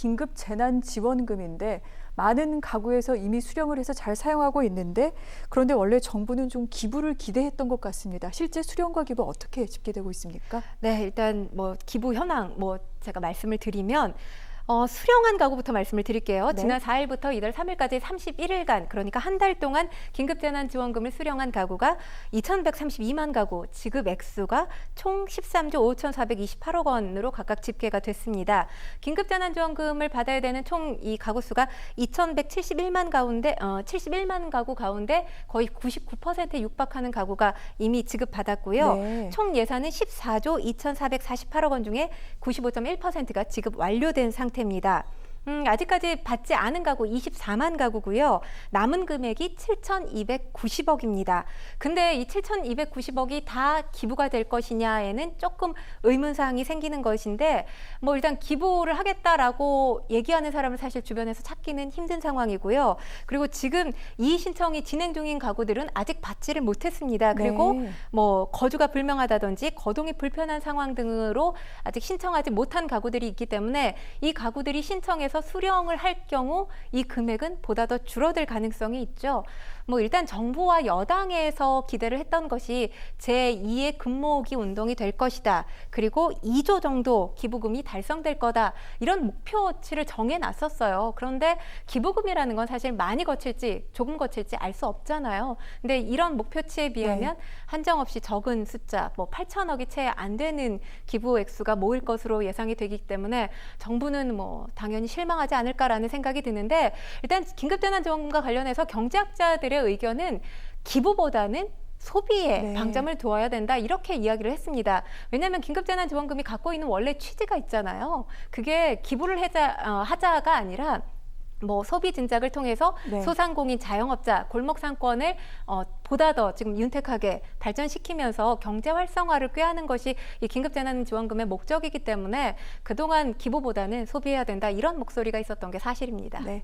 긴급 재난지원금인데 많은 가구에서 이미 수령을 해서 잘 사용하고 있는데 그런데 원래 정부는 좀 기부를 기대했던 것 같습니다. 실제 수령과 기부 어떻게 집계되고 있습니까? 네, 일단 기부 현황 제가 말씀을 드리면 수령한 가구부터 말씀을 드릴게요. 네. 지난 4일부터 이달 3일까지 31일간, 그러니까 한 달 동안 긴급재난지원금을 수령한 가구가 2,132만 가구, 지급 액수가 총 13조 5,428억 원으로 각각 집계가 됐습니다. 긴급재난지원금을 받아야 되는 총 이 가구 수가 2,171만 가운데 71만 가구 가운데 거의 99%에 육박하는 가구가 이미 지급받았고요. 네. 총 예산은 14조 2,448억 원 중에 95.1%가 지급 완료된 상태입니다. 아직까지 받지 않은 가구 24만 가구고요. 남은 금액이 7,290억입니다. 근데 이 7,290억이 다 기부가 될 것이냐에는 조금 의문사항이 생기는 것인데 일단 기부를 하겠다라고 얘기하는 사람을 사실 주변에서 찾기는 힘든 상황이고요. 그리고 지금 이의 신청이 진행 중인 가구들은 아직 받지를 못했습니다. 그리고 네. 거주가 불명하다든지 거동이 불편한 상황 등으로 아직 신청하지 못한 가구들이 있기 때문에 이 가구들이 신청해서 수령을 할 경우 이 금액은 보다 더 줄어들 가능성이 있죠. 일단 정부와 여당에서 기대를 했던 것이 제2의 금모으기 운동이 될 것이다. 그리고 2조 정도 기부금이 달성될 거다. 이런 목표치를 정해놨었어요. 그런데 기부금이라는 건 사실 많이 거칠지 조금 거칠지 알 수 없잖아요. 근데 이런 목표치에 비하면 한정없이 적은 숫자, 8천억이 채 안 되는 기부 액수가 모일 것으로 예상이 되기 때문에 정부는 당연히 실망하지 않을까라는 생각이 드는데 일단 긴급재난지원금과 관련해서 경제학자들의 의견은 기부보다는 소비에 방점을 두어야 된다 이렇게 이야기를 했습니다. 왜냐하면 긴급재난지원금이 갖고 있는 원래 취지가 있잖아요. 그게 기부를 하자가 아니라 소비 진작을 통해서 소상공인, 자영업자, 골목 상권을 보다 더 지금 윤택하게 발전시키면서 경제 활성화를 꾀하는 것이 이 긴급재난지원금의 목적이기 때문에 그동안 기부보다는 소비해야 된다 이런 목소리가 있었던 게 사실입니다. 네.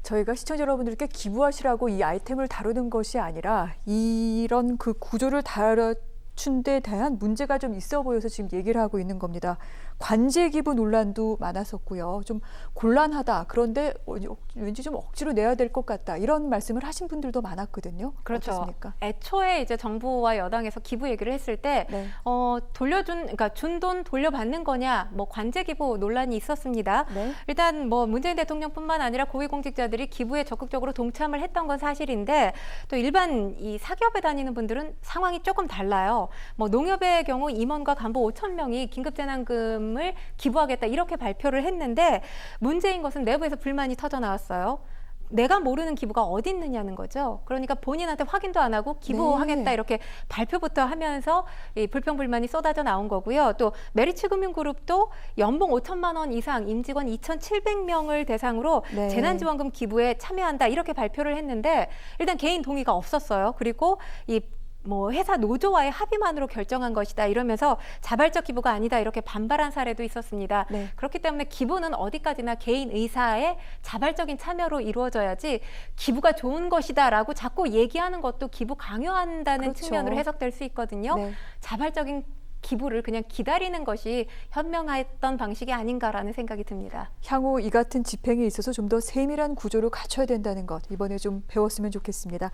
저희가 시청자 여러분들께 기부하시라고 이 아이템을 다루는 것이 아니라 이런 그 구조를 다뤄준 데 대한 문제가 좀 있어 보여서 지금 얘기를 하고 있는 겁니다. 관제 기부 논란도 많았었고요. 좀 곤란하다. 그런데 왠지 좀 억지로 내야 될 것 같다. 이런 말씀을 하신 분들도 많았거든요. 그렇죠. 어떻습니까? 애초에 이제 정부와 여당에서 기부 얘기를 했을 때 그러니까 준 돈 돌려받는 거냐, 관제 기부 논란이 있었습니다. 일단 문재인 대통령뿐만 아니라 고위공직자들이 기부에 적극적으로 동참을 했던 건 사실인데 또 일반 이 사기업에 다니는 분들은 상황이 조금 달라요. 농협의 경우 임원과 간부 5천 명이 긴급재난금을 기부하겠다 이렇게 발표를 했는데 문제인 것은 내부에서 불만이 터져 나왔어요. 내가 모르는 기부가 어디 있느냐는 거죠. 그러니까 본인한테 확인도 안 하고 기부하겠다 이렇게 발표부터 하면서 이 불평불만이 쏟아져 나온 거고요. 또 메리츠금융그룹도 연봉 5천만 원 이상 임직원 2,700명을 대상으로 재난지원금 기부에 참여한다 이렇게 발표를 했는데 일단 개인 동의가 없었어요. 그리고 이 회사 노조와의 합의만으로 결정한 것이다 이러면서 자발적 기부가 아니다 이렇게 반발한 사례도 있었습니다. 그렇기 때문에 기부는 어디까지나 개인 의사의 자발적인 참여로 이루어져야지 기부가 좋은 것이다라고 자꾸 얘기하는 것도 기부 강요한다는 측면으로 해석될 수 있거든요. 자발적인 기부를 그냥 기다리는 것이 현명했던 방식이 아닌가라는 생각이 듭니다. 향후 이 같은 집행에 있어서 좀 더 세밀한 구조를 갖춰야 된다는 것 이번에 좀 배웠으면 좋겠습니다.